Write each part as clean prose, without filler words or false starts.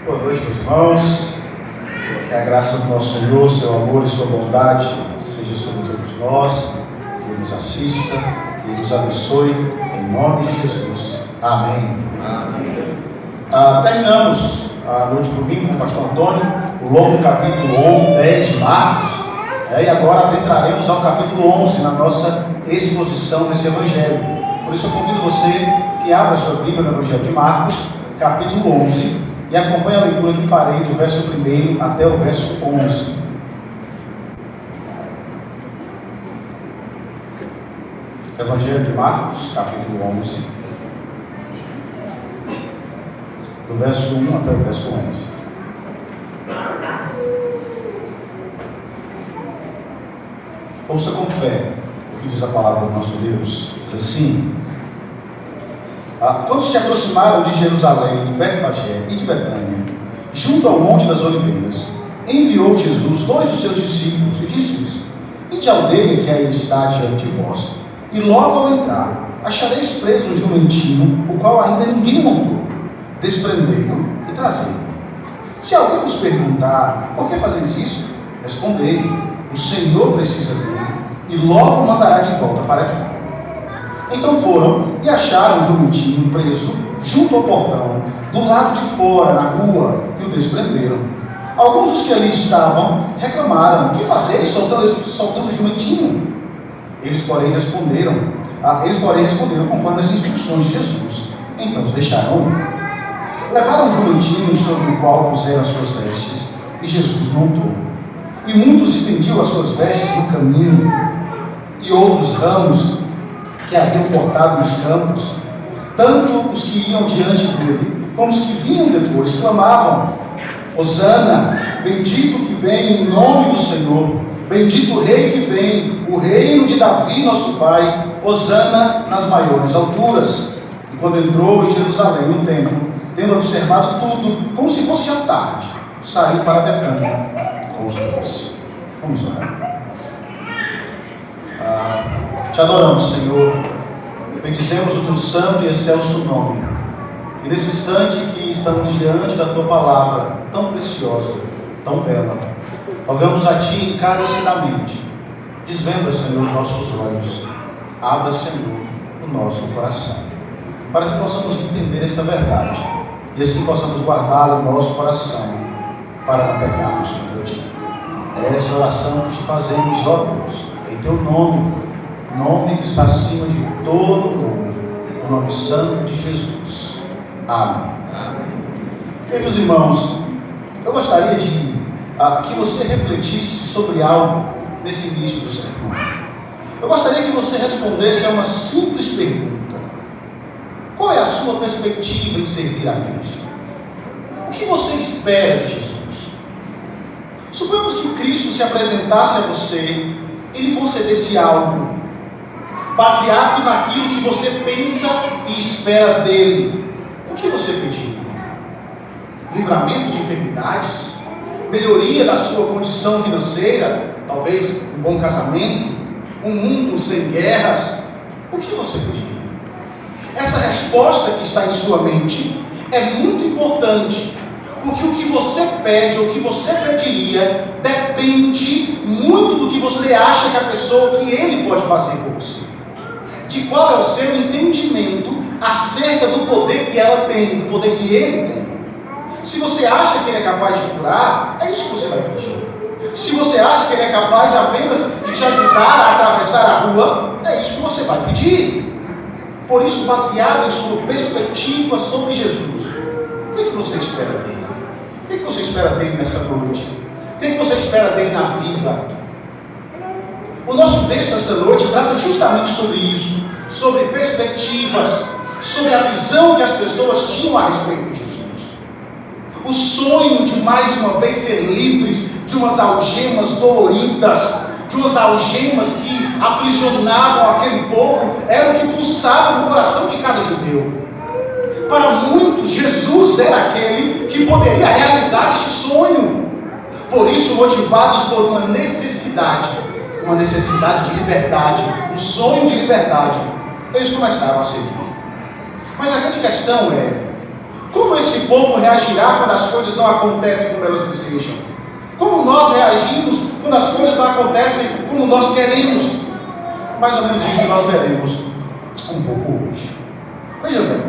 Boa noite, meus irmãos. Que a graça do nosso Senhor, seu amor e sua bondade seja sobre todos nós, que nos assista, que nos abençoe, em nome de Jesus. Amém. Amém. Terminamos no último domingo com o pastor Antônio o longo capítulo 10 de Marcos, e agora adentraremos ao capítulo 11 na nossa exposição desse evangelho. Por isso eu convido você que abra a sua Bíblia no Evangelho de Marcos, capítulo 11, e acompanhe a leitura que farei do verso 1 até o verso 11. Evangelho de Marcos, capítulo 11, do verso 1 até o verso 11. Ouça com fé o que diz a palavra do nosso Deus. Diz assim: quando se aproximaram de Jerusalém, de Betfagé e de Betânia, junto ao Monte das Oliveiras, enviou Jesus 2 dos seus discípulos e disse-lhes: ide à aldeia que aí está diante de vós, e logo ao entrar, achareis preso um jumentinho, o qual ainda ninguém montou. Desprendei-o e trazei-o. Se alguém vos perguntar: por que fazeis isso? Respondei: o Senhor precisa dele, e logo mandará de volta para aqui. Então foram e acharam o jumentinho preso junto ao portão, do lado de fora, na rua, e o desprenderam. Alguns dos que ali estavam reclamaram: que fazeis soltando o jumentinho? Eles porém responderam conforme as instruções de Jesus. Então os deixaram. Levaram o jumentinho sobre o qual puseram as suas vestes, e Jesus montou. E muitos estendiam as suas vestes no caminho, e outros ramos que haviam cortado nos campos. Tanto os que iam diante dele, como os que vinham depois, clamavam: Hosana, bendito que vem em nome do Senhor, bendito o Rei que vem, o reino de Davi nosso Pai, Hosana nas maiores alturas. E quando entrou em Jerusalém no templo, tendo observado tudo, como se fosse já tarde, saiu para Betânia com os dois. Vamos orar. Te adoramos, Senhor, bendizemos o teu santo e excelso nome, e nesse instante que estamos diante da tua palavra, tão preciosa, tão bela, rogamos a ti encarecidamente: desvenda, Senhor, os nossos olhos, abra, Senhor, o nosso coração, para que possamos entender essa verdade, e assim possamos guardá-la no nosso coração, para não pecarmos contra ti. É essa oração que te fazemos, ó Deus, em teu nome que está acima de todo nome, o nome santo de Jesus. Amém. Queridos irmãos, eu gostaria de que você refletisse sobre algo nesse início do sermão. Eu gostaria que você respondesse a uma simples pergunta: qual é a sua perspectiva em servir a Cristo? O que você espera de Jesus? Suponhamos que Cristo se apresentasse a você e lhe concedesse algo baseado naquilo que você pensa e espera dele. O que você pediria? Livramento de enfermidades? Melhoria da sua condição financeira? Talvez um bom casamento? Um mundo sem guerras? O que você pediria? Essa resposta que está em sua mente é muito importante, porque o que você pede, ou o que você pediria, depende muito do que você acha que a pessoa, que ele pode fazer por você. De qual é o seu entendimento acerca do poder que ela tem, do poder que ele tem. Se você acha que ele é capaz de curar, é isso que você vai pedir. Se você acha que ele é capaz apenas de te ajudar a atravessar a rua, é isso que você vai pedir. Por isso, baseado em sua perspectiva sobre Jesus, o que você espera dele? O que você espera dele nessa noite? O que você espera dele na vida? O nosso texto nessa noite trata justamente sobre isso, sobre perspectivas, sobre a visão que as pessoas tinham a respeito de Jesus. O sonho de mais uma vez ser livres de umas algemas doloridas, de umas algemas que aprisionavam aquele povo, era o que pulsava no coração de cada judeu. Para muitos, Jesus era aquele que poderia realizar este sonho. Por isso, motivados por uma necessidade de liberdade, um sonho de liberdade, eles começaram a seguir. Mas a grande questão é: Como esse povo reagirá quando as coisas não acontecem como elas desejam? Como nós reagimos quando as coisas não acontecem como nós queremos? Mais ou menos isso que nós veremos um pouco hoje. Veja bem,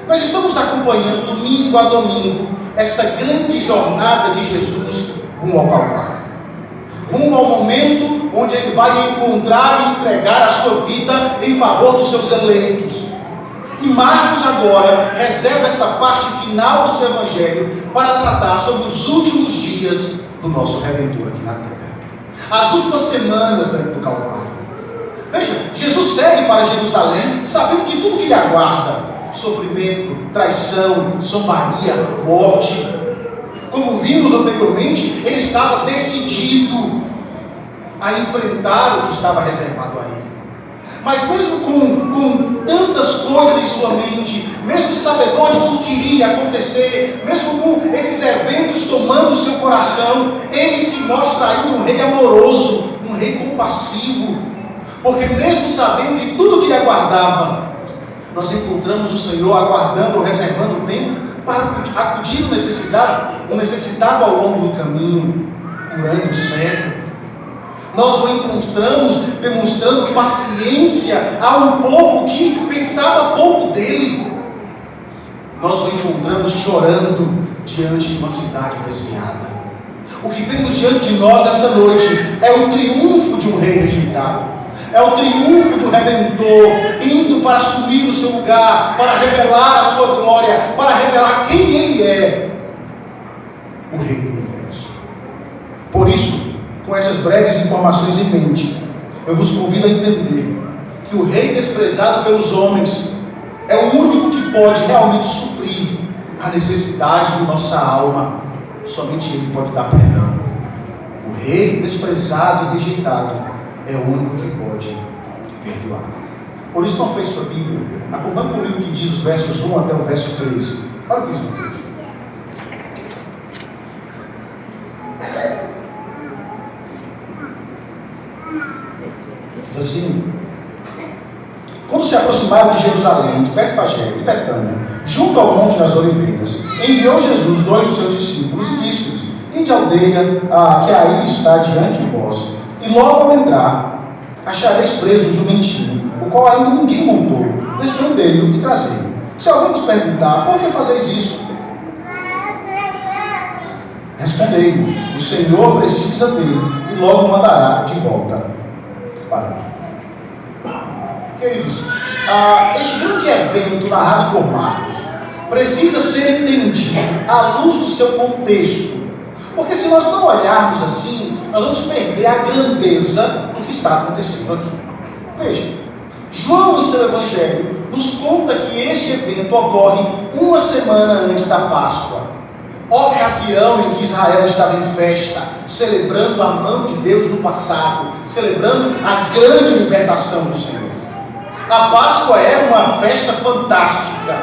nós estamos acompanhando domingo a domingo esta grande jornada de Jesus rumo ao Calvário, rumo ao momento onde Ele vai encontrar e entregar a sua vida em favor dos seus eleitos. E Marcos agora reserva esta parte final do seu Evangelho para tratar sobre os últimos dias do nosso Redentor aqui na Terra, as últimas semanas do Calvário. Veja, Jesus segue para Jerusalém sabendo de tudo que lhe aguarda: sofrimento, traição, zombaria, morte. Como vimos anteriormente, ele estava decidido a enfrentar o que estava reservado a ele. Mas mesmo com tantas coisas em sua mente, mesmo sabedor de tudo que iria acontecer, mesmo com esses eventos tomando o seu coração, ele se mostra ainda um rei amoroso, um rei compassivo, porque mesmo sabendo de tudo que lhe aguardava, nós encontramos o Senhor aguardando, reservando tempo para acudir o necessitado ao longo do caminho, curando o cego. Nós o encontramos demonstrando paciência a um povo que pensava pouco dele. Nós o encontramos chorando diante de uma cidade desviada. O que temos diante de nós nessa noite é o triunfo de um rei rejeitado. É o triunfo do Redentor indo para assumir o seu lugar, para revelar a sua glória, para revelar quem Ele é, o Rei do Universo. Por isso, com essas breves informações em mente, eu vos convido a entender que o Rei desprezado pelos homens é o único que pode realmente suprir a necessidade de nossa alma. Somente Ele pode dar perdão. O Rei desprezado e rejeitado é o único que pode perdoar. Por isso, não fez sua Bíblia, acompanhe comigo o que diz os versos 1 até o verso 13. Olha o que diz no texto. Diz assim: quando se aproximaram de Jerusalém, de Betfagé e Betânia, junto ao Monte das Oliveiras, enviou Jesus 2 dos seus discípulos e disse-lhes: ide à aldeia que aí está diante de vós, e logo ao entrar, achareis preso um jumentinho, o qual ainda ninguém montou. Desprendei-o e trazei-o. Se alguém nos perguntar: por que fazeis isso? Respondei-o: o Senhor precisa dele e logo mandará de volta para aqui. Queridos, este grande evento narrado por Marcos precisa ser entendido à luz do seu contexto, porque se nós não olharmos assim, nós vamos perder a grandeza do que está acontecendo aqui. Veja, João em seu Evangelho nos conta que este evento ocorre uma semana antes da Páscoa, ocasião em que Israel estava em festa, celebrando a mão de Deus no passado, celebrando a grande libertação do Senhor. A Páscoa era uma festa fantástica.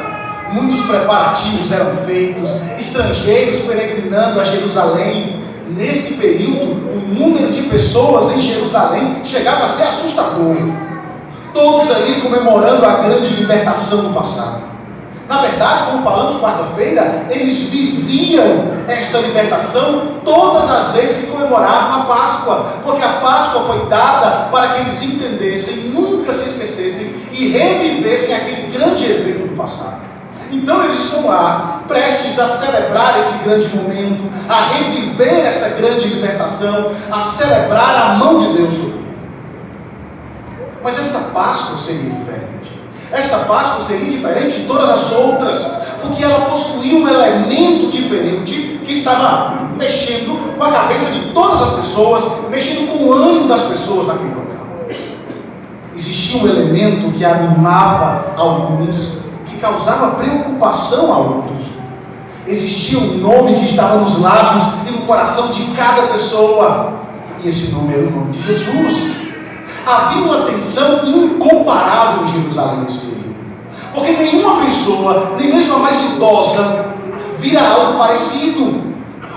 Muitos preparativos eram feitos, estrangeiros peregrinando a Jerusalém. Nesse período, o número de pessoas em Jerusalém chegava a ser assustador. Todos ali comemorando a grande libertação do passado. Na verdade, como falamos quarta-feira, eles viviam esta libertação todas as vezes que comemoravam a Páscoa, porque a Páscoa foi dada para que eles entendessem, nunca se esquecessem e revivessem aquele grande evento do passado. Então eles estão lá, prestes a celebrar esse grande momento, a reviver essa grande libertação, a celebrar a mão de Deus sobre ele. Mas esta Páscoa seria diferente. Esta Páscoa seria diferente de todas as outras, porque ela possuía um elemento diferente que estava mexendo com a cabeça de todas as pessoas, mexendo com o ânimo das pessoas naquele local. Existia um elemento que animava alguns, que causava preocupação a outros. Existia um nome que estava nos lábios e no coração de cada pessoa, e esse nome era o nome de Jesus. Havia uma tensão incomparável em Jerusalém nesse período, porque nenhuma pessoa, nem mesmo a mais idosa, vira algo parecido.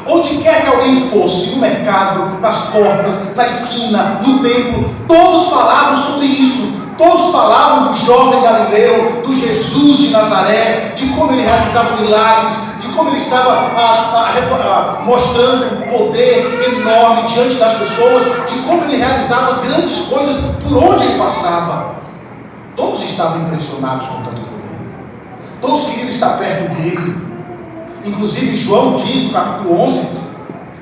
Onde quer que alguém fosse, no mercado, nas portas, na esquina, no templo, todos falavam sobre isso. Todos falavam do jovem Galileu, do Jesus de Nazaré, de como ele realizava milagres, de como ele estava mostrando um poder enorme diante das pessoas, de como ele realizava grandes coisas por onde ele passava. Todos estavam impressionados com tanto poder. Todos queriam estar perto dele. Inclusive João diz no capítulo 11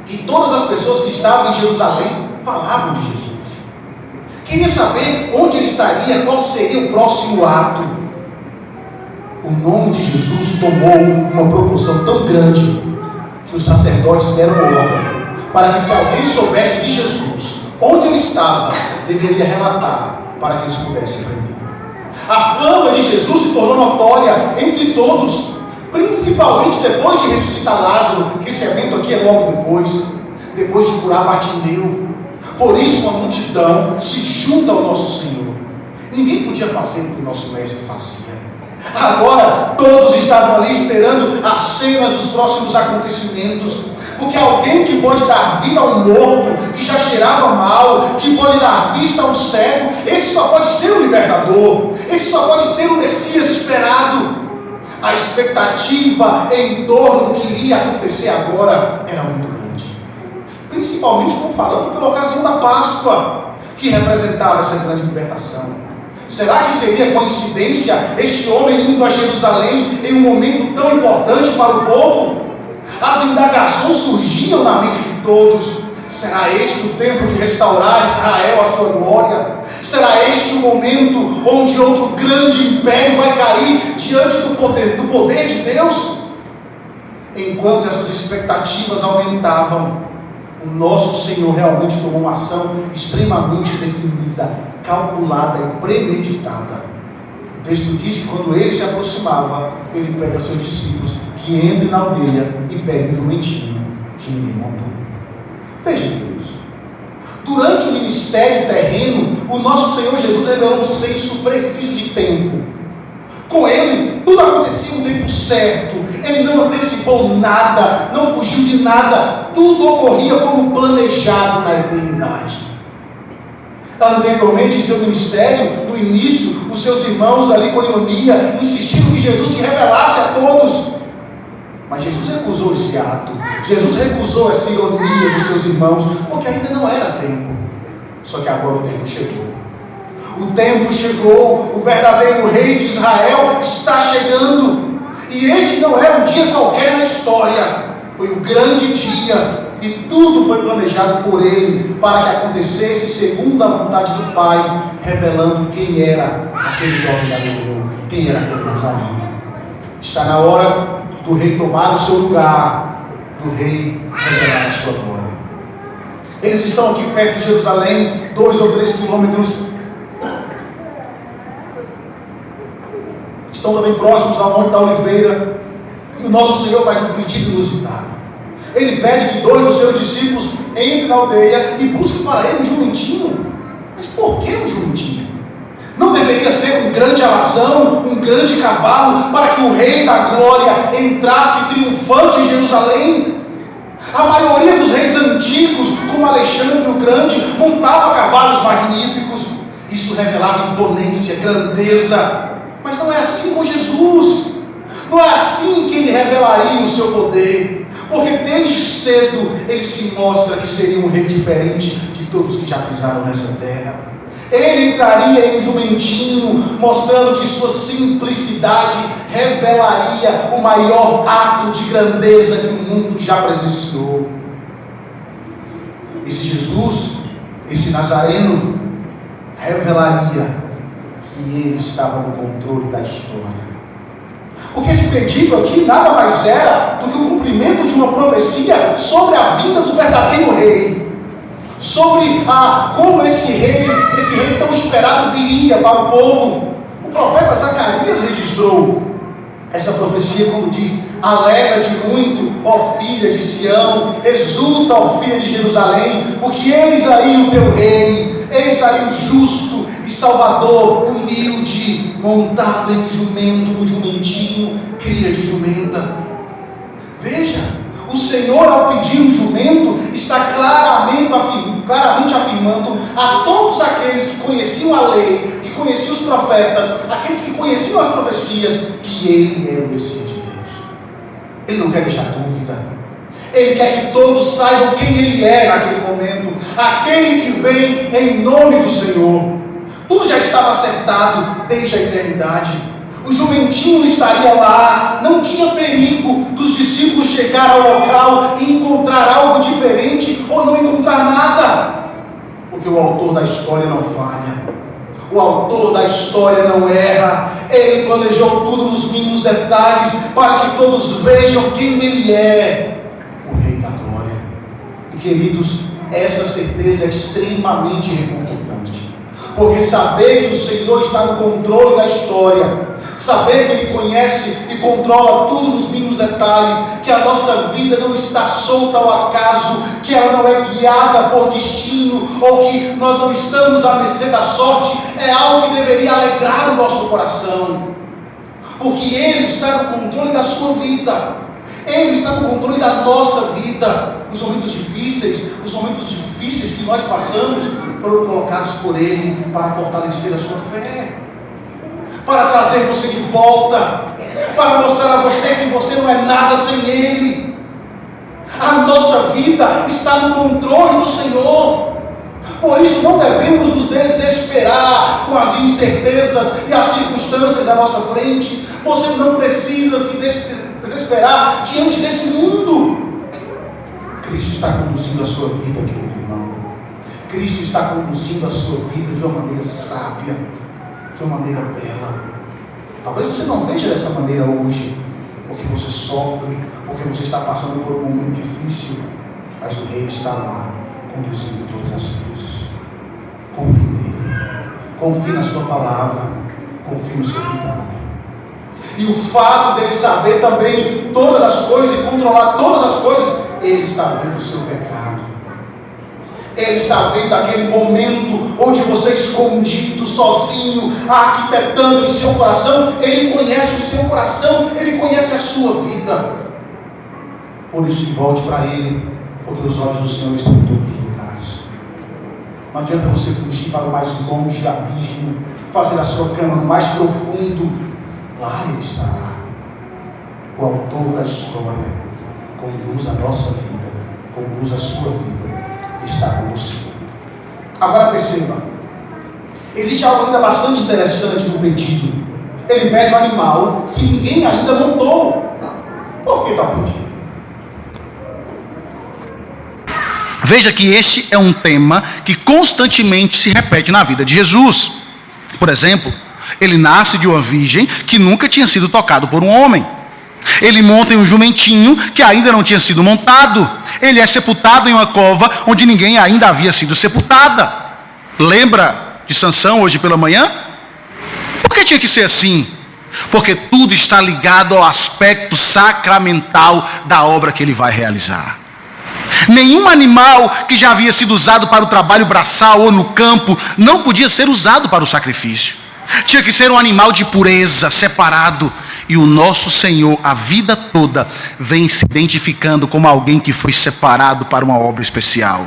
que todas as pessoas que estavam em Jerusalém falavam de Jesus. Queria saber onde ele estaria, qual seria o próximo ato. O nome de Jesus tomou uma proporção tão grande que os sacerdotes deram ordem para que, se alguém soubesse de Jesus, onde ele estava, deveria relatar para que eles pudessem prender. A fama de Jesus se tornou notória entre todos, principalmente depois de ressuscitar Lázaro, que esse evento aqui é logo depois de curar Bartimeu. Por isso a multidão se junta ao nosso Senhor. Ninguém podia fazer o que o nosso mestre fazia. Agora todos estavam ali esperando as cenas dos próximos acontecimentos. Porque alguém que pode dar vida a um morto, que já cheirava mal, que pode dar vista a um cego, esse só pode ser o libertador, esse só pode ser o Messias esperado. A expectativa em torno do que iria acontecer agora era muito grande. Principalmente como falando pela ocasião da Páscoa, que representava essa grande libertação. Será que seria coincidência este homem indo a Jerusalém em um momento tão importante para o povo? As indagações surgiam na mente de todos. Será este o tempo de restaurar Israel à sua glória? Será este o momento onde outro grande império vai cair diante do poder de Deus? Enquanto essas expectativas aumentavam, o nosso Senhor realmente tomou uma ação extremamente definida, calculada e premeditada. O texto diz que quando ele se aproximava, ele pede aos seus discípulos que entrem na aldeia e peguem um jumentinho que ninguém montou. Vejam, queridos, durante o ministério terreno, o nosso Senhor Jesus revelou um senso preciso de tempo. Com ele, tudo acontecia no tempo certo. Ele não antecipou nada, não fugiu de nada. Tudo ocorria como planejado na eternidade. Anteriormente, em seu ministério, no início, os seus irmãos ali com ironia insistiram que Jesus se revelasse a todos. Mas Jesus recusou esse ato. Jesus recusou essa ironia dos seus irmãos, porque ainda não era tempo. Só que agora o tempo chegou. O tempo chegou, o verdadeiro rei de Israel está chegando. E este não é um dia qualquer na história. Foi o grande dia. E tudo foi planejado por ele para que acontecesse segundo a vontade do Pai, revelando quem era aquele jovem Galileu, quem era aquele Nazareno. Está na hora do rei tomar o seu lugar, do rei revelar a sua glória. Eles estão aqui perto de Jerusalém, 2 ou 3 quilômetros. Estão também próximos ao Monte da Oliveira. E o nosso Senhor faz um pedido inusitado. Ele pede que 2 dos seus discípulos entrem na aldeia e busquem para ele um jumentinho. Mas por que um jumentinho? Não deveria ser um grande alazão, um grande cavalo, para que o Rei da Glória entrasse triunfante em Jerusalém? A maioria dos reis antigos, como Alexandre o Grande, montava cavalos magníficos. Isso revelava imponência, grandeza. Mas não é assim com Jesus. Não é assim que ele revelaria o seu poder. Porque desde cedo ele se mostra que seria um rei diferente de todos que já pisaram nessa terra. Ele entraria em um jumentinho, mostrando que sua simplicidade revelaria o maior ato de grandeza que o mundo já presenciou. Esse Jesus, esse Nazareno, revelaria que ele estava no controle da história. Porque esse pedido aqui nada mais era do que o cumprimento de uma profecia sobre a vinda do verdadeiro rei. Sobre como esse rei tão esperado viria para o povo. O profeta Zacarias registrou essa profecia quando diz: alegra-te muito, ó filha de Sião, exulta, ó filha de Jerusalém, porque eis aí o teu rei, eis aí o justo e salvador, humilde, montado em jumento, no jumentinho, cria de jumenta. Veja, o Senhor, ao pedir um jumento, está claramente afirmando a todos aqueles que conheciam a lei, que conheciam os profetas, aqueles que conheciam as profecias, que ele era o Messias de Deus. Ele não quer deixar dúvida. Ele quer que todos saibam quem ele é naquele momento, aquele que vem em nome do Senhor. Tudo já estava acertado desde a eternidade. O jumentinho estaria lá, não tinha perigo dos discípulos chegar ao local e encontrar algo diferente ou não encontrar nada, porque o autor da história não falha, o autor da história não erra. Ele planejou tudo nos mínimos detalhes para que todos vejam quem ele é, o Rei da Glória. E queridos, essa certeza é extremamente reconfortante, porque saber que o Senhor está no controle da história, saber que Ele conhece e controla tudo nos mínimos detalhes, que a nossa vida não está solta ao acaso, que ela não é guiada por destino, ou que nós não estamos à mercê da sorte, é algo que deveria alegrar o nosso coração, porque Ele está no controle da sua vida, Ele está no controle da nossa vida. Os momentos difíceis que nós passamos foram colocados por Ele para fortalecer a sua fé, para trazer você de volta, para mostrar a você que você não é nada sem Ele. A nossa vida está no controle do Senhor. Por isso não devemos nos desesperar com as incertezas e as circunstâncias à nossa frente. Você não precisa se desesperar diante desse mundo. Cristo está conduzindo a sua vida, querido irmão. Cristo está conduzindo a sua vida de uma maneira sábia, de uma maneira bela. Talvez você não veja dessa maneira hoje, porque você sofre, porque você está passando por um momento difícil, mas o Rei está lá, conduzindo todas as coisas. Confie nele, confie na sua palavra, confie no seu cuidado. E o fato dele saber também todas as coisas e controlar todas as coisas, ele está vendo o seu pecado. Ele está vendo aquele momento onde você escondido, sozinho, arquitetando em seu coração. Ele conhece o seu coração, Ele conhece a sua vida. Por isso, volte para Ele, porque os olhos do Senhor estão em todos os lugares. Não adianta você fugir para o mais longe abismo, fazer a sua cama no mais profundo. Lá Ele estará. O autor da história conduz a nossa vida, conduz a sua vida, está com você. Agora perceba, existe algo ainda bastante interessante no pedido. Ele pede um animal que ninguém ainda montou. Por que está pedindo? Veja que este é um tema que constantemente se repete na vida de Jesus. Por exemplo, ele nasce de uma virgem que nunca tinha sido tocado por um homem. Ele monta em um jumentinho que ainda não tinha sido montado. Ele é sepultado em uma cova onde ninguém ainda havia sido sepultada. Lembra de Sansão hoje pela manhã? Por que tinha que ser assim? Porque tudo está ligado ao aspecto sacramental da obra que ele vai realizar. Nenhum animal que já havia sido usado para o trabalho braçal ou no campo não podia ser usado para o sacrifício. Tinha que ser um animal de pureza, separado. E o nosso Senhor, a vida toda, vem se identificando como alguém que foi separado para uma obra especial.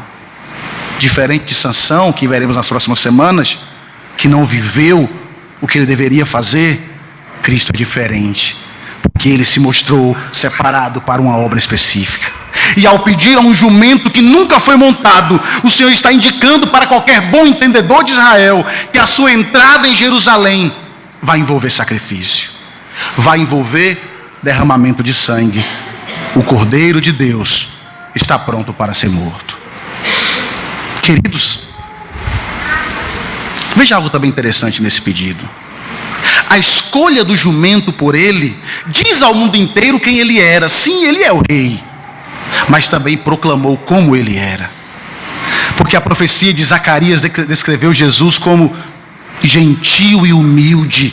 Diferente de Sansão, que veremos nas próximas semanas, que não viveu o que ele deveria fazer, Cristo é diferente, porque ele se mostrou separado para uma obra específica. E ao pedir a um jumento que nunca foi montado, o Senhor está indicando para qualquer bom entendedor de Israel que a sua entrada em Jerusalém vai envolver sacrifício, vai envolver derramamento de sangue. O Cordeiro de Deus está pronto para ser morto. Queridos, veja algo também interessante nesse pedido. A escolha do jumento por ele diz ao mundo inteiro quem ele era. Sim, ele é o rei, mas também proclamou como ele era. Porque a profecia de Zacarias descreveu Jesus como gentil e humilde,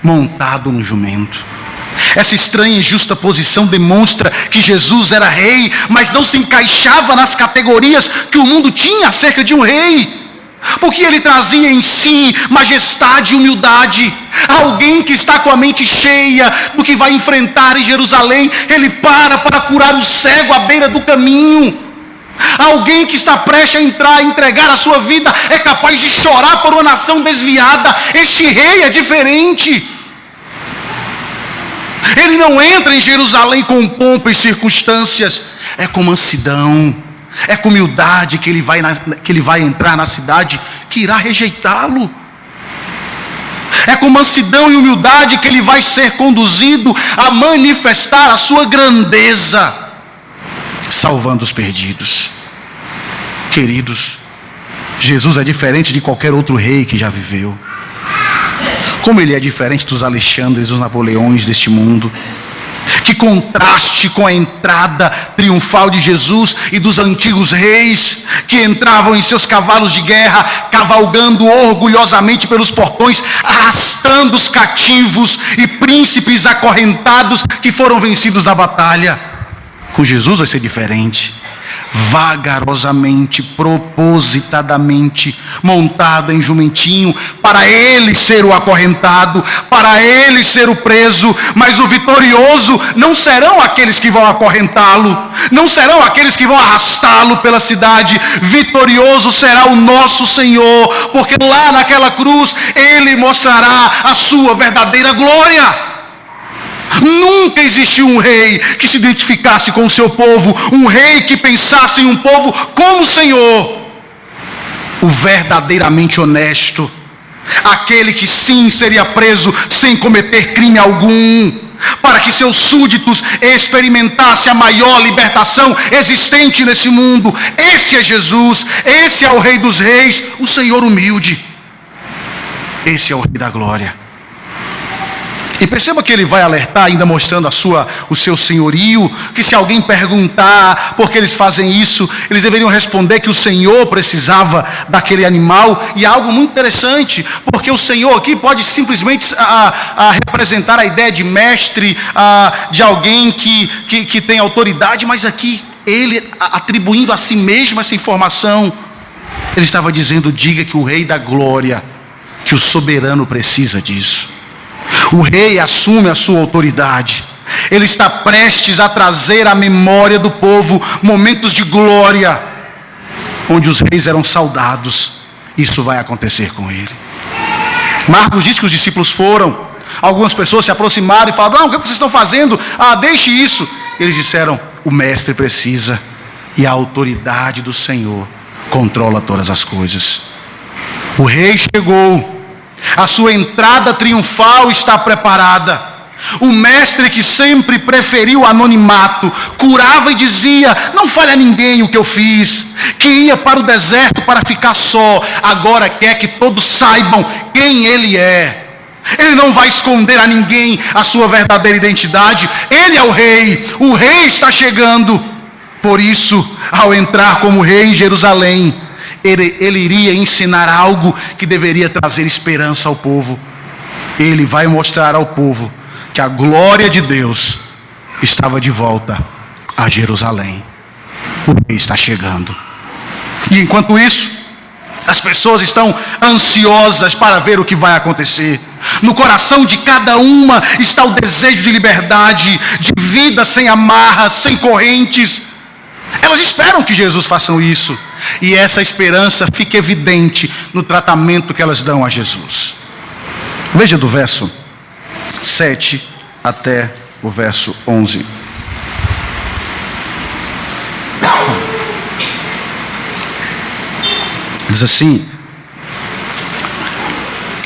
montado no jumento. Essa estranha e justa posição demonstra que Jesus era rei, mas não se encaixava nas categorias que o mundo tinha acerca de um rei. Porque ele trazia em si majestade e humildade. Alguém que está com a mente cheia do que vai enfrentar em Jerusalém, ele para curar o cego à beira do caminho. Alguém que está prestes a entregar a sua vida, é capaz de chorar por uma nação desviada. Este rei é diferente. Ele não entra em Jerusalém com pompa e circunstâncias. É com mansidão, é com humildade que ele vai entrar na cidade que irá rejeitá-lo. É com mansidão e humildade que ele vai ser conduzido a manifestar a sua grandeza, salvando os perdidos. Queridos, Jesus é diferente de qualquer outro rei que já viveu. Como ele é diferente dos Alexandres, dos Napoleões deste mundo. Que contraste com a entrada triunfal de Jesus e dos antigos reis, que entravam em seus cavalos de guerra, cavalgando orgulhosamente pelos portões, arrastando os cativos e príncipes acorrentados que foram vencidos na batalha. Com Jesus vai ser diferente. Vagarosamente, propositadamente, montado em jumentinho, para ele ser o acorrentado, para ele ser o preso. Mas o vitorioso não serão aqueles que vão acorrentá-lo, não serão aqueles que vão arrastá-lo pela cidade. Vitorioso será o nosso Senhor, porque lá naquela cruz ele mostrará a sua verdadeira glória. Nunca existiu um rei que se identificasse com o seu povo, um rei que pensasse em um povo como o Senhor. O verdadeiramente honesto, aquele que sim seria preso sem cometer crime algum, para que seus súditos experimentassem a maior libertação existente nesse mundo. Esse é Jesus, esse é o Rei dos Reis, o Senhor humilde. Esse é o Rei da Glória. E perceba que ele vai alertar, ainda mostrando o seu senhorio, que se alguém perguntar por que eles fazem isso, eles deveriam responder que o Senhor precisava daquele animal. E algo muito interessante, porque o Senhor aqui pode simplesmente representar a ideia de mestre, de alguém que tem autoridade, mas aqui ele atribuindo a si mesmo essa informação, ele estava dizendo: diga que o Rei da Glória, que o soberano precisa disso. O rei assume a sua autoridade. Ele está prestes a trazer à memória do povo momentos de glória, onde os reis eram saudados. Isso vai acontecer com ele. Marcos diz que os discípulos foram. Algumas pessoas se aproximaram e falaram: não, o que vocês estão fazendo? Deixe isso. Eles disseram: o mestre precisa, e a autoridade do Senhor controla todas as coisas. O rei chegou. A sua entrada triunfal está preparada. O mestre que sempre preferiu o anonimato, curava e dizia: não fale a ninguém o que eu fiz, que ia para o deserto para ficar só, agora quer que todos saibam quem ele é. Ele não vai esconder a ninguém a sua verdadeira identidade. Ele é o rei está chegando. Por isso, ao entrar como rei em Jerusalém, ele iria ensinar algo que deveria trazer esperança ao povo. Ele vai mostrar ao povo que a glória de Deus estava de volta a Jerusalém. O rei está chegando. E enquanto isso, as pessoas estão ansiosas para ver o que vai acontecer. No coração de cada uma está o desejo de liberdade, de vida sem amarras, sem correntes. Elas esperam que Jesus faça isso. E essa esperança fica evidente no tratamento que elas dão a Jesus. Veja do verso 7 até o verso 11. Diz assim: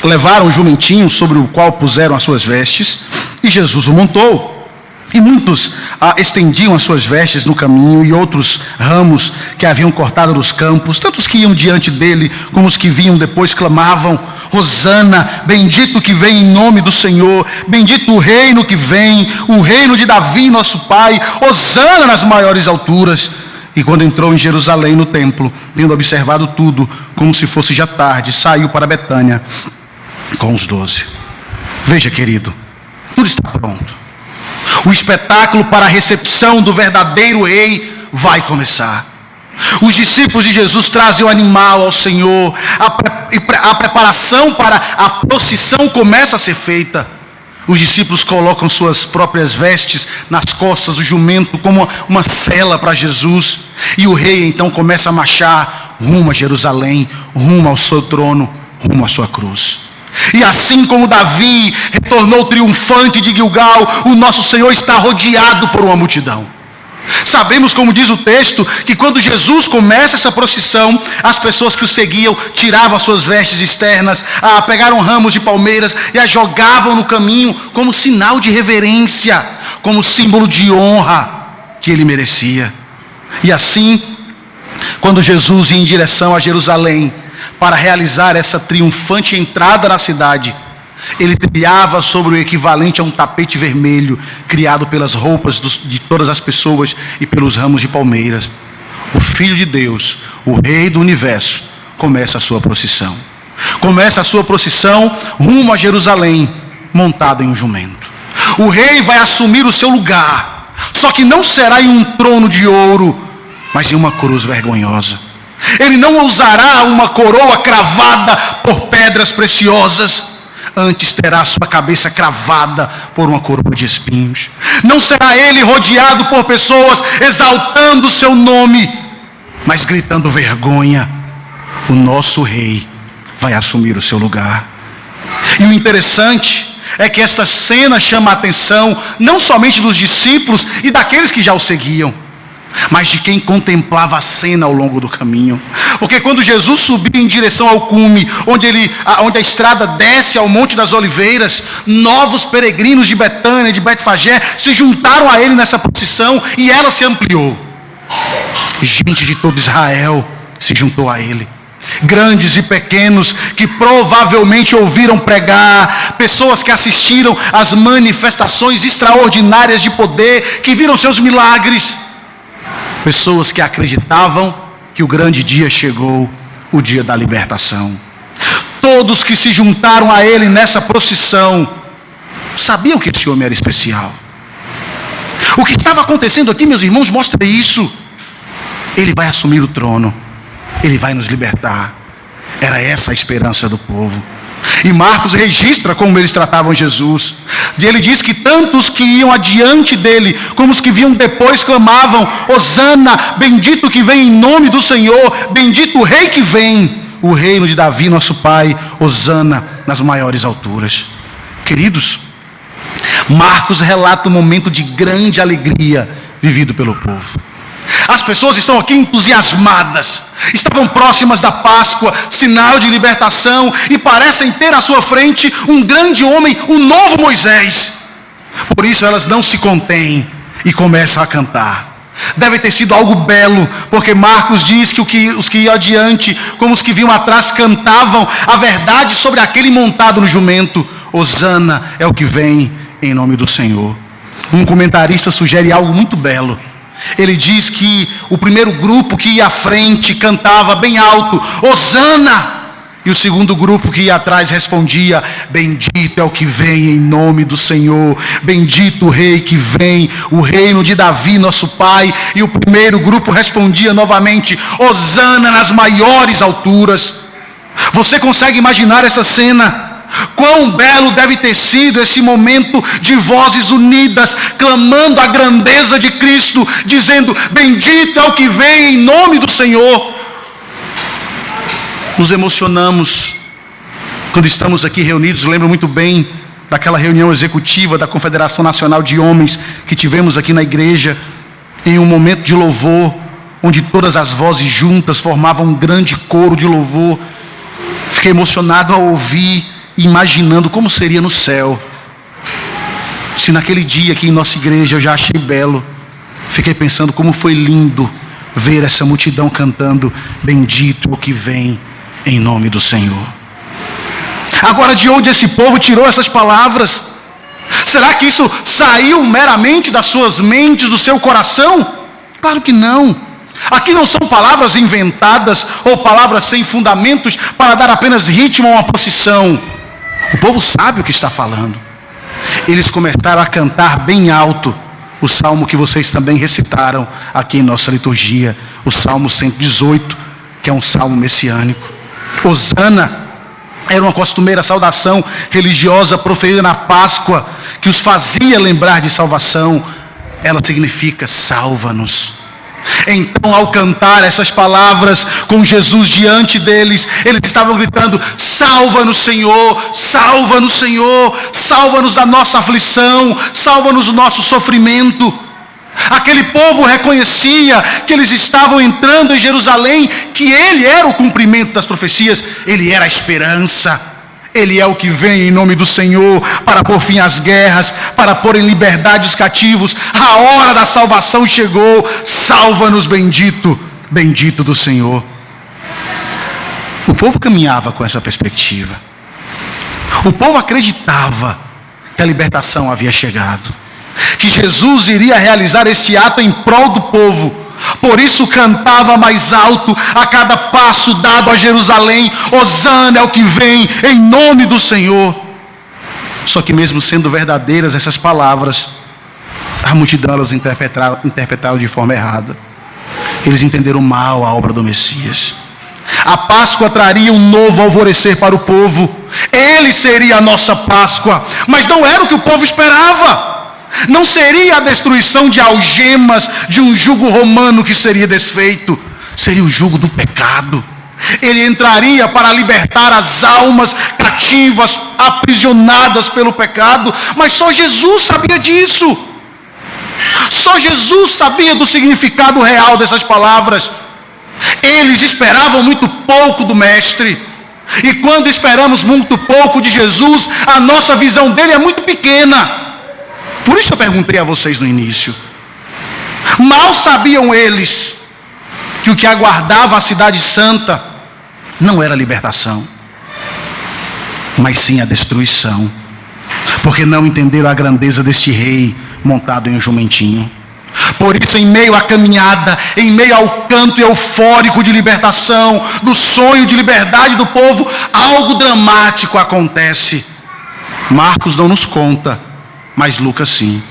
levaram o jumentinho sobre o qual puseram as suas vestes, e Jesus o montou. E muitos estendiam as suas vestes no caminho, e outros ramos que haviam cortado dos campos. Tanto os que iam diante dele, como os que vinham depois, clamavam: Hosana, bendito que vem em nome do Senhor, bendito o reino que vem, o reino de Davi nosso pai, Hosana nas maiores alturas. E quando entrou em Jerusalém no templo, tendo observado tudo, como se fosse já tarde, saiu para Betânia com os 12. Veja, querido, tudo está pronto. O espetáculo para a recepção do verdadeiro rei vai começar. Os discípulos de Jesus trazem o animal ao Senhor. A preparação para a procissão começa a ser feita. Os discípulos colocam suas próprias vestes nas costas do jumento como uma sela para Jesus. E o rei então começa a marchar rumo a Jerusalém, rumo ao seu trono, rumo à sua cruz. E assim como Davi retornou triunfante de Gilgal, o nosso Senhor está rodeado por uma multidão. Sabemos, como diz o texto, que quando Jesus começa essa procissão, as pessoas que o seguiam tiravam as suas vestes externas, pegaram ramos de palmeiras e as jogavam no caminho como sinal de reverência, como símbolo de honra que ele merecia. E assim, quando Jesus ia em direção a Jerusalém para realizar essa triunfante entrada na cidade, ele trilhava sobre o equivalente a um tapete vermelho, criado pelas roupas de todas as pessoas e pelos ramos de palmeiras. O Filho de Deus, o Rei do Universo, começa a sua procissão. Começa a sua procissão rumo a Jerusalém, montado em um jumento. O rei vai assumir o seu lugar, só que não será em um trono de ouro, mas em uma cruz vergonhosa. Ele não usará uma coroa cravada por pedras preciosas, antes terá sua cabeça cravada por uma coroa de espinhos. Não será ele rodeado por pessoas exaltando o seu nome, mas gritando vergonha. O nosso rei vai assumir o seu lugar. E o interessante é que esta cena chama a atenção não somente dos discípulos e daqueles que já o seguiam, mas de quem contemplava a cena ao longo do caminho. Porque quando Jesus subia em direção ao cume, onde a estrada desce ao Monte das Oliveiras, novos peregrinos de Betânia, de Betfagé, se juntaram a ele nessa procissão e ela se ampliou. Gente de todo Israel se juntou a ele. Grandes e pequenos que provavelmente ouviram pregar, pessoas que assistiram às manifestações extraordinárias de poder, que viram seus milagres. Pessoas que acreditavam que o grande dia chegou, o dia da libertação. Todos que se juntaram a ele nessa procissão sabiam que esse homem era especial. O que estava acontecendo aqui, meus irmãos, mostra isso. Ele vai assumir o trono, ele vai nos libertar. Era essa a esperança do povo. E Marcos registra como eles tratavam Jesus. Ele diz que tanto os que iam adiante dele, como os que vinham depois, clamavam: Hosana, bendito que vem em nome do Senhor, bendito o rei que vem, o reino de Davi, nosso pai, Hosana nas maiores alturas. Queridos, Marcos relata um momento de grande alegria vivido pelo povo. As pessoas estão aqui entusiasmadas, estavam próximas da Páscoa, sinal de libertação, e parecem ter à sua frente um grande homem, o novo Moisés. Por isso elas não se contêm e começam a cantar. Deve ter sido algo belo, porque Marcos diz que os que iam adiante, como os que vinham atrás, cantavam a verdade sobre aquele montado no jumento. Hosana é o que vem em nome do Senhor. Um comentarista sugere algo muito belo. Ele diz que o primeiro grupo que ia à frente cantava bem alto: Hosana! E o segundo grupo que ia atrás respondia: bendito é o que vem em nome do Senhor, bendito o rei que vem, o reino de Davi, nosso pai. E o primeiro grupo respondia novamente: Hosana nas maiores alturas. Você consegue imaginar essa cena? Quão belo deve ter sido esse momento de vozes unidas, clamando a grandeza de Cristo, dizendo: bendito é o que vem em nome do Senhor. Nos emocionamos quando estamos aqui reunidos. Lembro muito bem daquela reunião executiva da Confederação Nacional de Homens que tivemos aqui na igreja, em um momento de louvor, onde todas as vozes juntas formavam um grande coro de louvor. Fiquei emocionado ao ouvir, imaginando como seria no céu. Se naquele dia aqui em nossa igreja eu já achei belo, fiquei pensando como foi lindo ver essa multidão cantando: bendito o que vem em nome do Senhor. Agora, de onde esse povo tirou essas palavras? Será que isso saiu meramente das suas mentes, do seu coração? Claro que não. Aqui não são palavras inventadas ou palavras sem fundamentos para dar apenas ritmo a uma procissão. O povo sabe o que está falando. Eles começaram a cantar bem alto o salmo que vocês também recitaram aqui em nossa liturgia, o Salmo 118, que é um salmo messiânico. Hosana era uma costumeira saudação religiosa proferida na Páscoa, que os fazia lembrar de salvação. Ela significa salva-nos. Então, ao cantar essas palavras com Jesus diante deles, eles estavam gritando: salva-nos, Senhor, salva-nos, Senhor, salva-nos da nossa aflição, salva-nos do nosso sofrimento. Aquele povo reconhecia que eles estavam entrando em Jerusalém, que Ele era o cumprimento das profecias, Ele era a esperança. Ele é o que vem em nome do Senhor para pôr fim às guerras, para pôr em liberdade os cativos. A hora da salvação chegou. Salva-nos, bendito, bendito do Senhor. O povo caminhava com essa perspectiva. O povo acreditava que a libertação havia chegado, que Jesus iria realizar este ato em prol do povo. Por isso cantava mais alto a cada passo dado a Jerusalém: Hosana é o que vem em nome do Senhor. Só que mesmo sendo verdadeiras essas palavras, a multidão elas interpretaram de forma errada. Eles entenderam mal a obra do Messias. A Páscoa traria um novo alvorecer para o povo. Ele seria a nossa Páscoa. Mas não era o que o povo esperava. Não seria a destruição de algemas de um jugo romano que seria desfeito. Seria o jugo do pecado. Ele entraria para libertar as almas cativas, aprisionadas pelo pecado. Mas só Jesus sabia disso. Só Jesus sabia do significado real dessas palavras. Eles esperavam muito pouco do Mestre. E quando esperamos muito pouco de Jesus, a nossa visão dele é muito pequena. Por isso eu perguntei a vocês no início. Mal sabiam eles que o que aguardava a cidade santa não era a libertação, mas sim a destruição. Porque não entenderam a grandeza deste rei montado em um jumentinho. Por isso, em meio à caminhada, em meio ao canto eufórico de libertação, do sonho de liberdade do povo, algo dramático acontece. Marcos não nos conta, mas Lucas sim.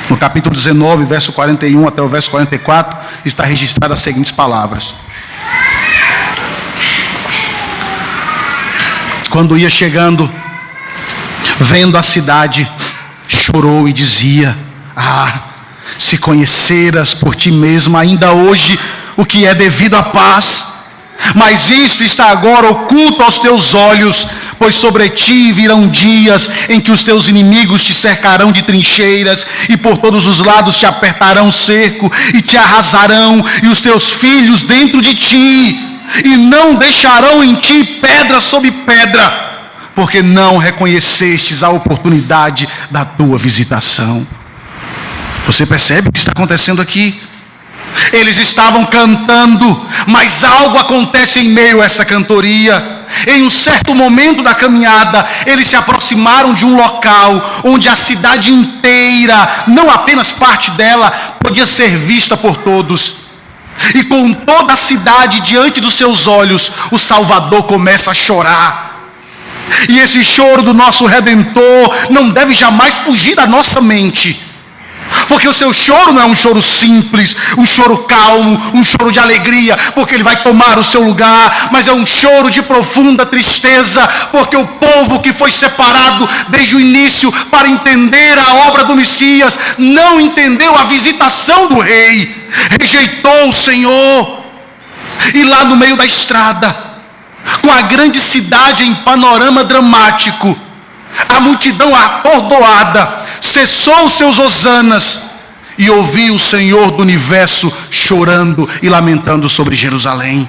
No capítulo 19, verso 41 até o verso 44, está registrada as seguintes palavras: quando ia chegando, vendo a cidade, chorou e dizia: se conheceras por ti mesmo ainda hoje o que é devido à paz, mas isto está agora oculto aos teus olhos, pois sobre ti virão dias em que os teus inimigos te cercarão de trincheiras, e por todos os lados te apertarão o cerco, e te arrasarão, e os teus filhos dentro de ti, e não deixarão em ti pedra sobre pedra, porque não reconhecestes a oportunidade da tua visitação. Você percebe o que está acontecendo aqui? Eles estavam cantando, mas algo acontece em meio a essa cantoria. Em um certo momento da caminhada, eles se aproximaram de um local onde a cidade inteira, não apenas parte dela, podia ser vista por todos. E com toda a cidade diante dos seus olhos, o Salvador começa a chorar. E esse choro do nosso Redentor não deve jamais fugir da nossa mente. Porque o seu choro não é um choro simples, um choro calmo, um choro de alegria, porque ele vai tomar o seu lugar, mas é um choro de profunda tristeza, porque o povo que foi separado desde o início para entender a obra do Messias, não entendeu a visitação do rei, rejeitou o Senhor. E lá no meio da estrada, com a grande cidade em panorama dramático, a multidão atordoada cessou os seus hosanas e ouviu o Senhor do universo chorando e lamentando sobre Jerusalém.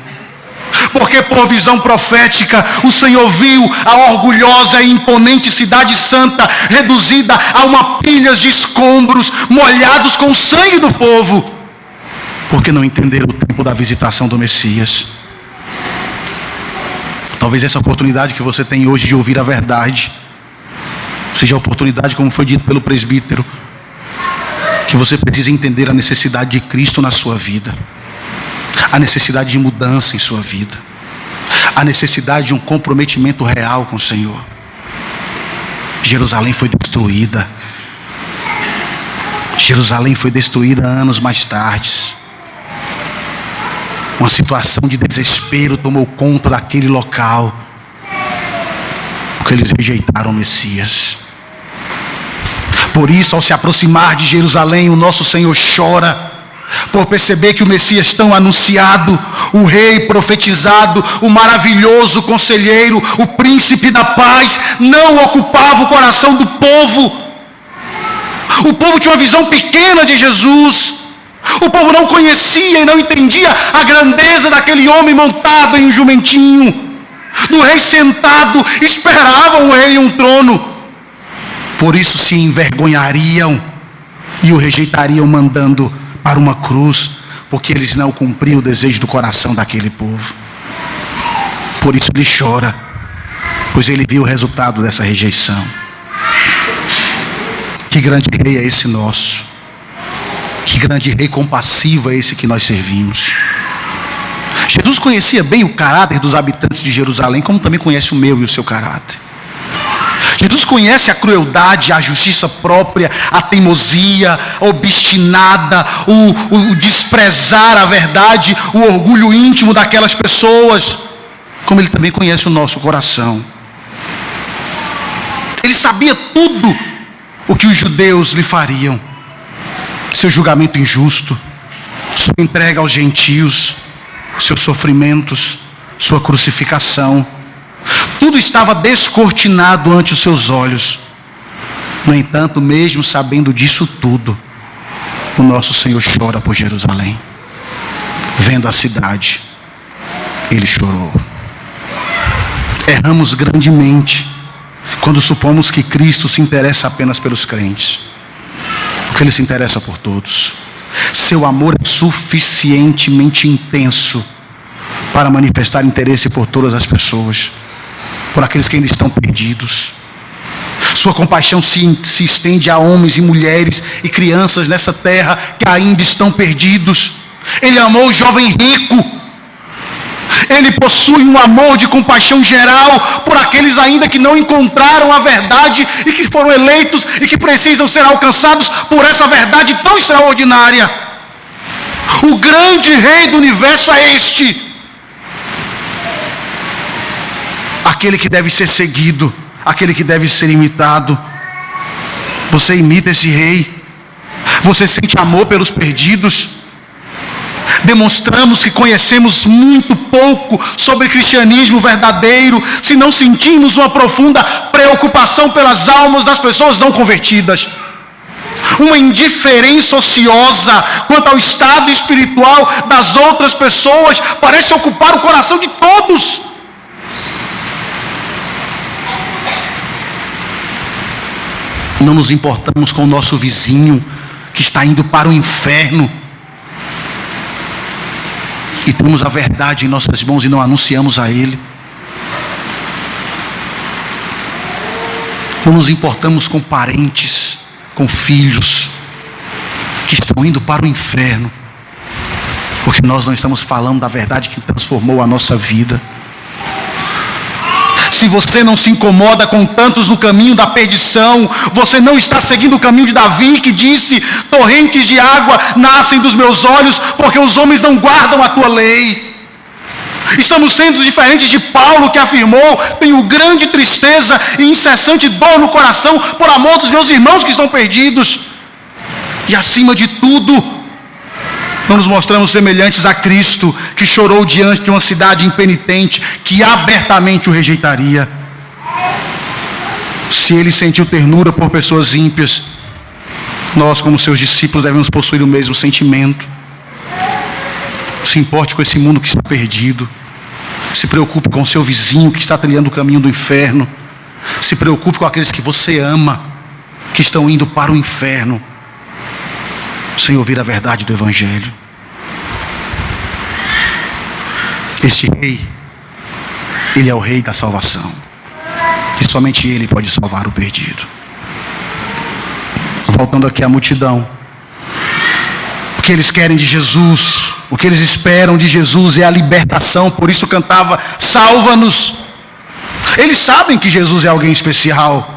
Porque por visão profética o Senhor viu a orgulhosa e imponente cidade santa reduzida a uma pilha de escombros molhados com o sangue do povo, porque não entenderam o tempo da visitação do Messias. Talvez essa oportunidade que você tem hoje de ouvir a verdade seja a oportunidade, como foi dito pelo presbítero, que você precisa entender a necessidade de Cristo na sua vida, a necessidade de mudança em sua vida, a necessidade de um comprometimento real com o Senhor. Jerusalém foi destruída. Jerusalém foi destruída anos mais tarde. Uma situação de desespero tomou conta daquele local. Porque eles rejeitaram o Messias. Por isso, ao se aproximar de Jerusalém, o nosso Senhor chora, por perceber que o Messias tão anunciado, o rei profetizado, o maravilhoso conselheiro, o príncipe da paz, não ocupava o coração do povo. O povo tinha uma visão pequena de Jesus. O povo não conhecia e não entendia a grandeza daquele homem montado em um jumentinho, do rei sentado. Esperavam o rei em um trono. Por isso se envergonhariam e o rejeitariam, mandando para uma cruz, porque eles não cumpriam o desejo do coração daquele povo. Por isso ele chora, pois ele viu o resultado dessa rejeição. Que grande rei é esse nosso! Que grande rei compassivo é esse que nós servimos! Jesus conhecia bem o caráter dos habitantes de Jerusalém, como também conhece o meu e o seu caráter. Jesus conhece a crueldade, a justiça própria, a teimosia, a obstinada, o desprezar a verdade, o orgulho íntimo daquelas pessoas, como ele também conhece o nosso coração. Ele sabia tudo o que os judeus lhe fariam: seu julgamento injusto, sua entrega aos gentios, seus sofrimentos, sua crucificação. Tudo estava descortinado ante os seus olhos. No entanto, mesmo sabendo disso tudo, o nosso Senhor chora por Jerusalém. Vendo a cidade, ele chorou. Erramos grandemente quando supomos que Cristo se interessa apenas pelos crentes, porque ele se interessa por todos. Seu amor é suficientemente intenso para manifestar interesse por todas as pessoas, por aqueles que ainda estão perdidos. Sua compaixão se estende a homens e mulheres e crianças nessa terra que ainda estão perdidos. Ele amou o jovem rico. Ele possui um amor de compaixão geral por aqueles ainda que não encontraram a verdade e que foram eleitos e que precisam ser alcançados por essa verdade tão extraordinária. O grande rei do universo é este. Aquele que deve ser seguido, aquele que deve ser imitado. Você imita esse rei? Você sente amor pelos perdidos? Demonstramos que conhecemos muito pouco sobre cristianismo verdadeiro se não sentimos uma profunda preocupação pelas almas das pessoas não convertidas. Uma indiferença ociosa quanto ao estado espiritual das outras pessoas parece ocupar o coração de todos. Não nos importamos com o nosso vizinho que está indo para o inferno. E temos a verdade em nossas mãos e não anunciamos a ele. Não nos importamos com parentes, com filhos que estão indo para o inferno, porque nós não estamos falando da verdade que transformou a nossa vida. Se você não se incomoda com tantos no caminho da perdição, você não está seguindo o caminho de Davi, que disse: torrentes de água nascem dos meus olhos, porque os homens não guardam a tua lei. Estamos sendo diferentes de Paulo, que afirmou: tenho grande tristeza e incessante dor no coração por amor dos meus irmãos que estão perdidos. E acima de tudo, não nos mostramos semelhantes a Cristo, que chorou diante de uma cidade impenitente, que abertamente o rejeitaria. Se ele sentiu ternura por pessoas ímpias, nós, como seus discípulos, devemos possuir o mesmo sentimento. Se importe com esse mundo que está perdido. Se preocupe com o seu vizinho que está trilhando o caminho do inferno. Se preocupe com aqueles que você ama, que estão indo para o inferno, sem ouvir a verdade do Evangelho. Este rei, ele é o rei da salvação. E somente ele pode salvar o perdido. Voltando aqui à multidão. O que eles querem de Jesus, o que eles esperam de Jesus é a libertação. Por isso cantava: salva-nos. Eles sabem que Jesus é alguém especial.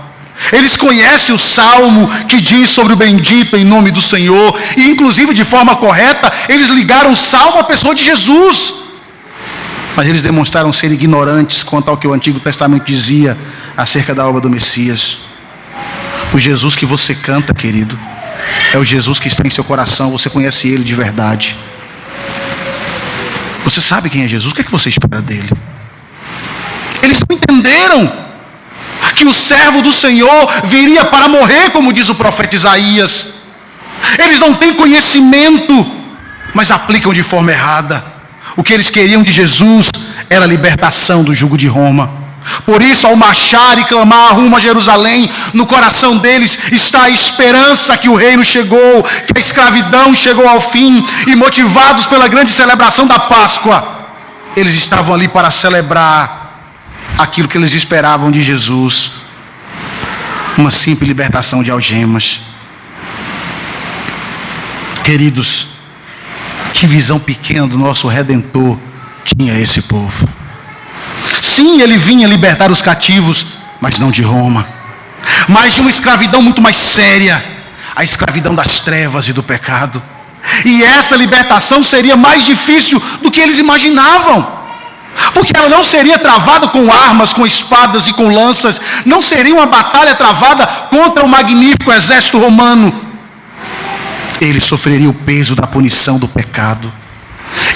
Eles conhecem o salmo que diz sobre o bendito em nome do Senhor. E inclusive, de forma correta, eles ligaram o salmo à pessoa de Jesus. Mas eles demonstraram ser ignorantes quanto ao que o Antigo Testamento dizia acerca da obra do Messias. O Jesus que você canta, querido, é o Jesus que está em seu coração. Você conhece Ele de verdade. Você sabe quem é Jesus? O que é que você espera dele? Eles não entenderam que o servo do Senhor viria para morrer, como diz o profeta Isaías. Eles não têm conhecimento, mas aplicam de forma errada. O que eles queriam de Jesus era a libertação do jugo de Roma. Por isso, ao marchar e clamar rumo a Jerusalém, no coração deles está a esperança que o reino chegou, que a escravidão chegou ao fim, e motivados pela grande celebração da Páscoa, eles estavam ali para celebrar aquilo que eles esperavam de Jesus, uma simples libertação de algemas. Queridos, que visão pequena do nosso Redentor tinha esse povo. Sim, ele vinha libertar os cativos, mas não de Roma, mas de uma escravidão muito mais séria, a escravidão das trevas e do pecado. E essa libertação seria mais difícil do que eles imaginavam, porque ela não seria travada com armas, com espadas e com lanças, não seria uma batalha travada contra o magnífico exército romano. Ele sofreria o peso da punição do pecado,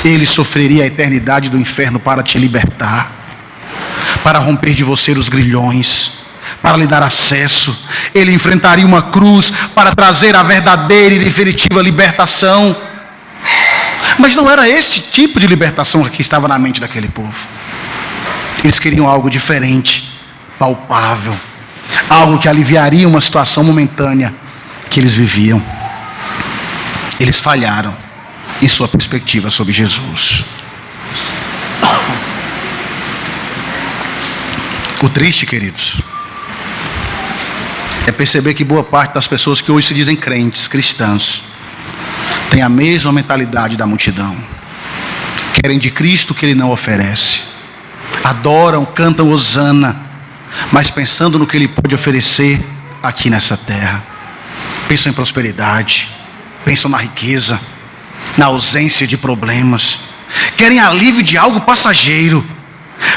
ele sofreria a eternidade do inferno para te libertar, para romper de você os grilhões, para lhe dar acesso. Ele enfrentaria uma cruz para trazer a verdadeira e definitiva libertação. Mas não era esse tipo de libertação que estava na mente daquele povo. Eles queriam algo diferente, palpável, algo que aliviaria uma situação momentânea que eles viviam. Eles falharam em sua perspectiva sobre Jesus. O triste, queridos, é perceber que boa parte das pessoas que hoje se dizem crentes, cristãs, tem a mesma mentalidade da multidão. Querem de Cristo que Ele não oferece. Adoram, cantam hosana, mas pensando no que Ele pode oferecer aqui nessa terra. Pensam em prosperidade, pensam na riqueza, na ausência de problemas. Querem alívio de algo passageiro.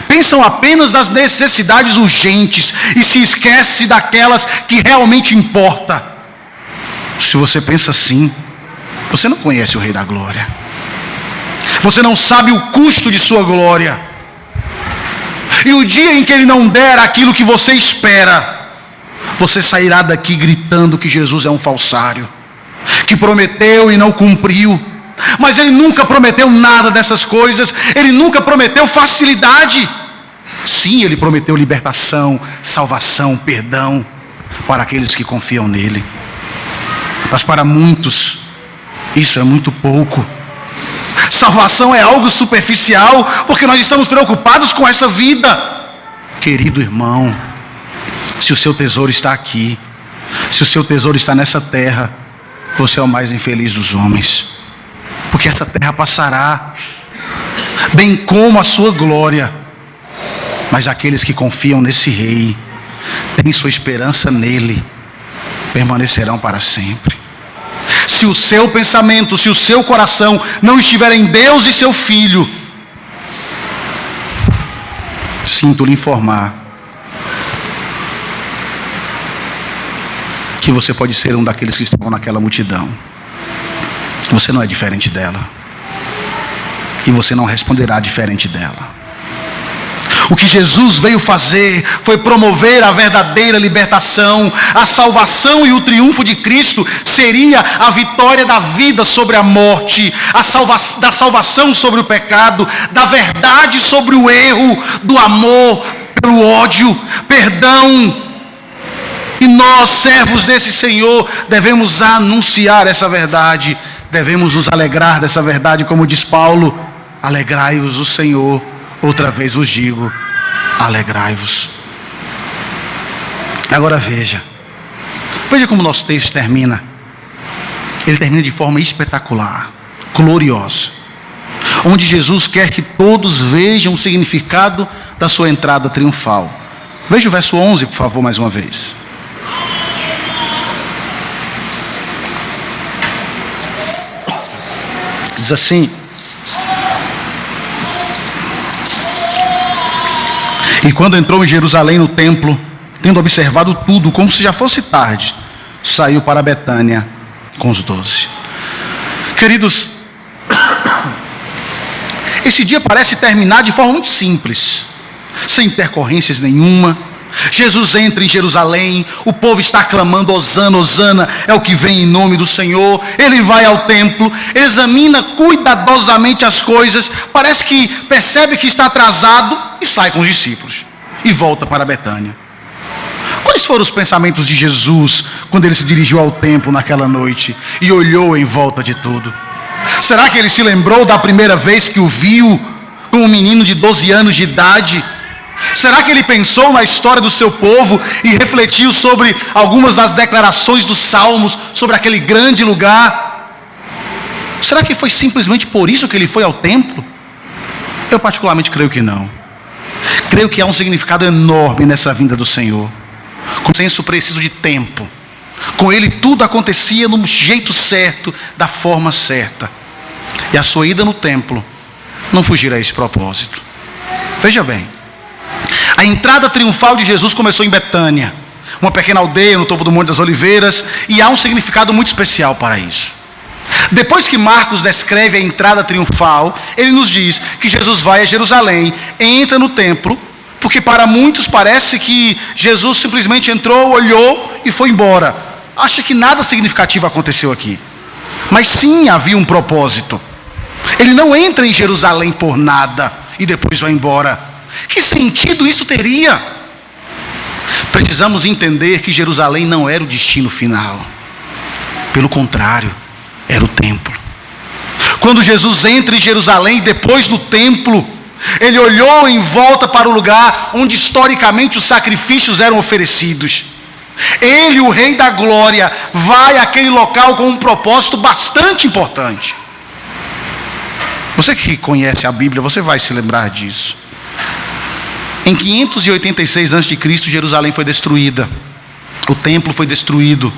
Pensam apenas nas necessidades urgentes e se esquece daquelas que realmente importam. Se você pensa assim, você não conhece o Rei da Glória. Você não sabe o custo de sua glória. E o dia em que Ele não der aquilo que você espera, você sairá daqui gritando que Jesus é um falsário, que prometeu e não cumpriu. Mas Ele nunca prometeu nada dessas coisas. Ele nunca prometeu facilidade. Sim, Ele prometeu libertação, salvação, perdão para aqueles que confiam nele. Mas para muitos isso é muito pouco. Salvação é algo superficial, porque nós estamos preocupados com essa vida. Querido irmão, se o seu tesouro está aqui, se o seu tesouro está nessa terra, você é o mais infeliz dos homens, porque essa terra passará, bem como a sua glória. Mas aqueles que confiam nesse Rei, têm sua esperança nele, permanecerão para sempre. Se o seu pensamento, se o seu coração não estiver em Deus e seu Filho, sinto lhe informar que você pode ser um daqueles que estavam naquela multidão. Você não é diferente dela, e você não responderá diferente dela. O que Jesus veio fazer foi promover a verdadeira libertação. A salvação e o triunfo de Cristo seria a vitória da vida sobre a morte, da salvação sobre o pecado, da verdade sobre o erro, do amor pelo ódio, perdão. E nós, servos desse Senhor, devemos anunciar essa verdade, devemos nos alegrar dessa verdade, como diz Paulo: alegrai-vos o Senhor. Outra vez vos digo, alegrai-vos. Agora veja como o nosso texto termina. Ele termina de forma espetacular, gloriosa, onde Jesus quer que todos vejam o significado da sua entrada triunfal. Veja o verso 11, por favor, mais uma vez. Diz assim: e quando entrou em Jerusalém no templo, tendo observado tudo, como se já fosse tarde, saiu para Betânia com os 12. Queridos, esse dia parece terminar de forma muito simples, sem intercorrências nenhuma. Jesus entra em Jerusalém, o povo está clamando: Hosana, Hosana, é o que vem em nome do Senhor. Ele vai ao templo, examina cuidadosamente as coisas, parece que percebe que está atrasado e sai com os discípulos e volta para Betânia. Quais foram os pensamentos de Jesus quando ele se dirigiu ao templo naquela noite e olhou em volta de tudo? Será que ele se lembrou da primeira vez que o viu com um menino de 12 anos de idade? Será que ele pensou na história do seu povo e refletiu sobre algumas das declarações dos salmos sobre aquele grande lugar? Será que foi simplesmente por isso que ele foi ao templo? Eu particularmente creio que não. Creio que há um significado enorme nessa vinda do Senhor, com senso preciso de tempo. Com ele tudo acontecia no jeito certo, da forma certa. E a sua ida no templo não fugirá a esse propósito. Veja bem, a entrada triunfal de Jesus começou em Betânia, uma pequena aldeia no topo do Monte das Oliveiras, e há um significado muito especial para isso. Depois que Marcos descreve a entrada triunfal, ele nos diz que Jesus vai a Jerusalém, entra no templo, porque para muitos parece que Jesus simplesmente entrou, olhou e foi embora. Acha que nada significativo aconteceu aqui. Mas sim havia um propósito. Ele não entra em Jerusalém por nada e depois vai embora. Que sentido isso teria? Precisamos entender que Jerusalém não era o destino final. Pelo contrário, era o templo. Quando Jesus entra em Jerusalém, depois no templo, ele olhou em volta para o lugar onde historicamente os sacrifícios eram oferecidos. Ele, o Rei da Glória, vai àquele local com um propósito bastante importante. Você que conhece a Bíblia, você vai se lembrar disso. Em 586 a.C., Jerusalém foi destruída. O templo foi destruído.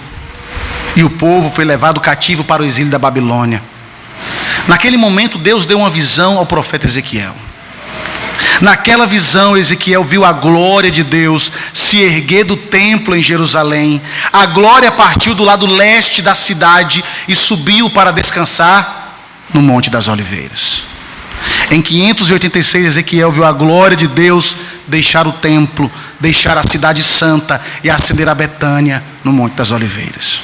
E o povo foi levado cativo para o exílio da Babilônia. Naquele momento, Deus deu uma visão ao profeta Ezequiel. Naquela visão, Ezequiel viu a glória de Deus se erguer do templo em Jerusalém. A glória partiu do lado leste da cidade e subiu para descansar no Monte das Oliveiras. Em 586, Ezequiel viu a glória de Deus deixar o templo, deixar a cidade santa e ascender a Betânia no Monte das Oliveiras.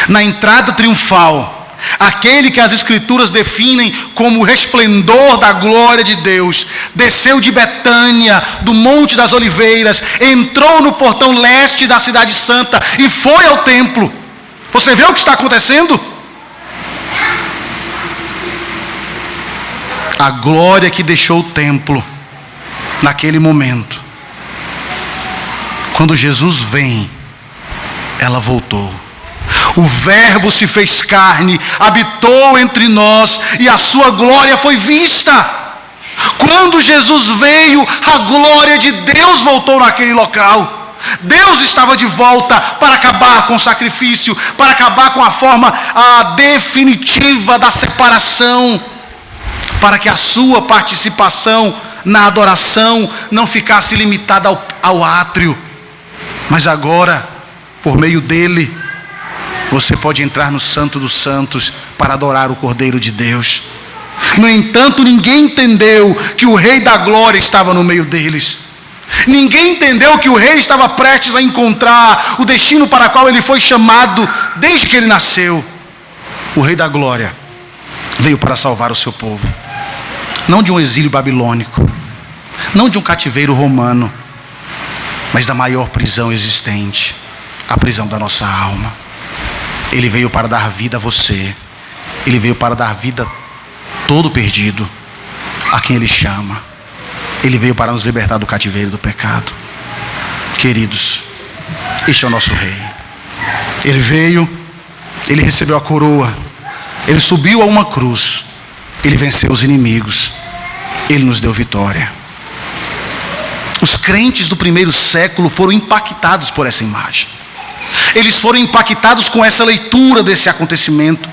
Na entrada triunfal, aquele que as Escrituras definem como o resplendor da glória de Deus, desceu de Betânia, do Monte das Oliveiras, entrou no portão leste da cidade santa e foi ao templo. Você vê o que está acontecendo? A glória que deixou o templo naquele momento, quando Jesus vem, ela voltou. O Verbo se fez carne, habitou entre nós e a sua glória foi vista. Quando Jesus veio, a glória de Deus voltou naquele local. Deus estava de volta para acabar com o sacrifício, para acabar com a forma definitiva da separação, para que a sua participação na adoração não ficasse limitada ao átrio, mas agora, por meio dele, você pode entrar no Santo dos Santos para adorar o Cordeiro de Deus. No entanto, ninguém entendeu que o Rei da Glória estava no meio deles. Ninguém entendeu que o Rei estava prestes a encontrar o destino para o qual ele foi chamado desde que ele nasceu. O Rei da Glória veio para salvar o seu povo. Não de um exílio babilônico, não de um cativeiro romano, mas da maior prisão existente, a prisão da nossa alma. Ele veio para dar vida a você. Ele veio para dar vida todo perdido a quem ele chama. Ele veio para nos libertar do cativeiro do pecado. Queridos, este é o nosso Rei. Ele veio, ele recebeu a coroa, ele subiu a uma cruz, ele venceu os inimigos, ele nos deu vitória. Os crentes do primeiro século foram impactados por essa imagem. Eles foram impactados com essa leitura desse acontecimento,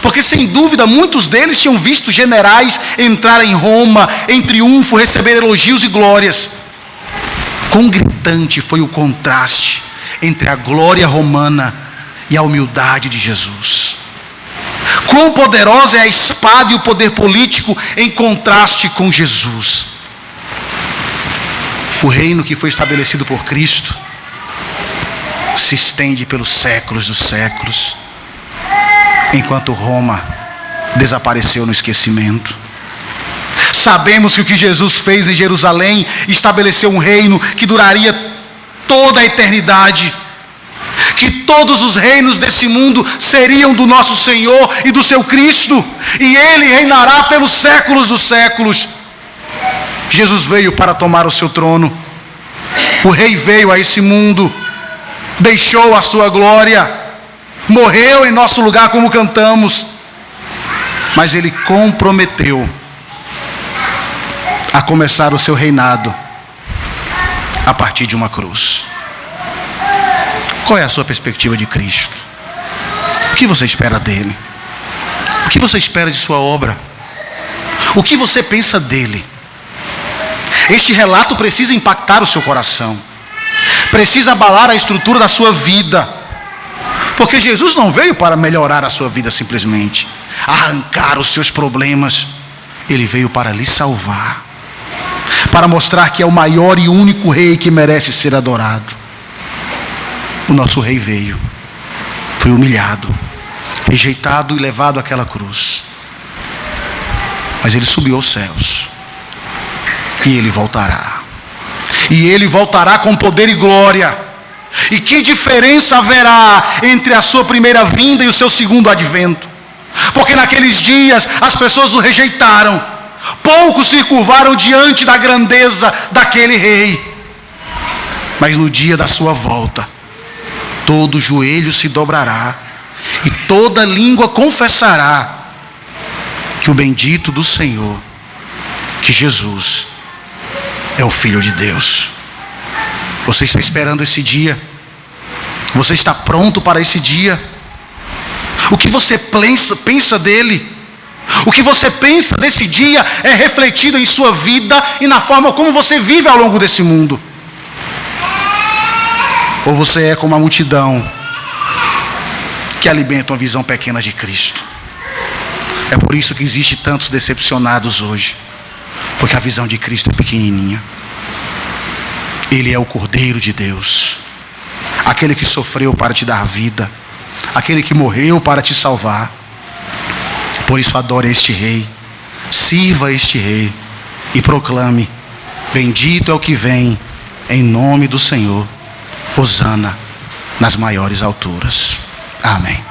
porque sem dúvida muitos deles tinham visto generais entrar em Roma em triunfo, receber elogios e glórias. Quão gritante foi o contraste entre a glória romana e a humildade de Jesus. Quão poderosa é a espada e o poder político em contraste com Jesus. O reino que foi estabelecido por Cristo se estende pelos séculos dos séculos, enquanto Roma desapareceu no esquecimento. Sabemos que o que Jesus fez em Jerusalém estabeleceu um reino que duraria toda a eternidade, que todos os reinos desse mundo seriam do nosso Senhor e do seu Cristo, e Ele reinará pelos séculos dos séculos. Jesus veio para tomar o seu trono. O Rei veio a esse mundo, deixou a sua glória, morreu em nosso lugar como cantamos, mas Ele comprometeu a começar o seu reinado a partir de uma cruz. Qual é a sua perspectiva de Cristo? O que você espera dele? O que você espera de sua obra? O que você pensa dele? Este relato precisa impactar o seu coração, precisa abalar a estrutura da sua vida, porque Jesus não veio para melhorar a sua vida simplesmente, arrancar os seus problemas. Ele veio para lhe salvar, para mostrar que é o maior e único rei que merece ser adorado. O nosso rei veio, foi humilhado, rejeitado e levado àquela cruz, mas ele subiu aos céus, e ele voltará, com poder e glória. E que diferença haverá entre a sua primeira vinda e o seu segundo advento? Porque naqueles dias as pessoas o rejeitaram, poucos se curvaram diante da grandeza daquele rei, mas no dia da sua volta, todo joelho se dobrará e toda língua confessará que o bendito do Senhor, que Jesus é o Filho de Deus. Você está esperando esse dia? Você está pronto para esse dia? O que você pensa dele? O que você pensa desse dia é refletido em sua vida e na forma como você vive ao longo desse mundo? Ou você é como a multidão que alimenta uma visão pequena de Cristo? É por isso que existe tantos decepcionados hoje, porque a visão de Cristo é pequenininha. Ele é o Cordeiro de Deus, aquele que sofreu para te dar vida, aquele que morreu para te salvar. Por isso adore este rei, sirva este rei e proclame: bendito é o que vem em nome do Senhor, hosana nas maiores alturas. Amém.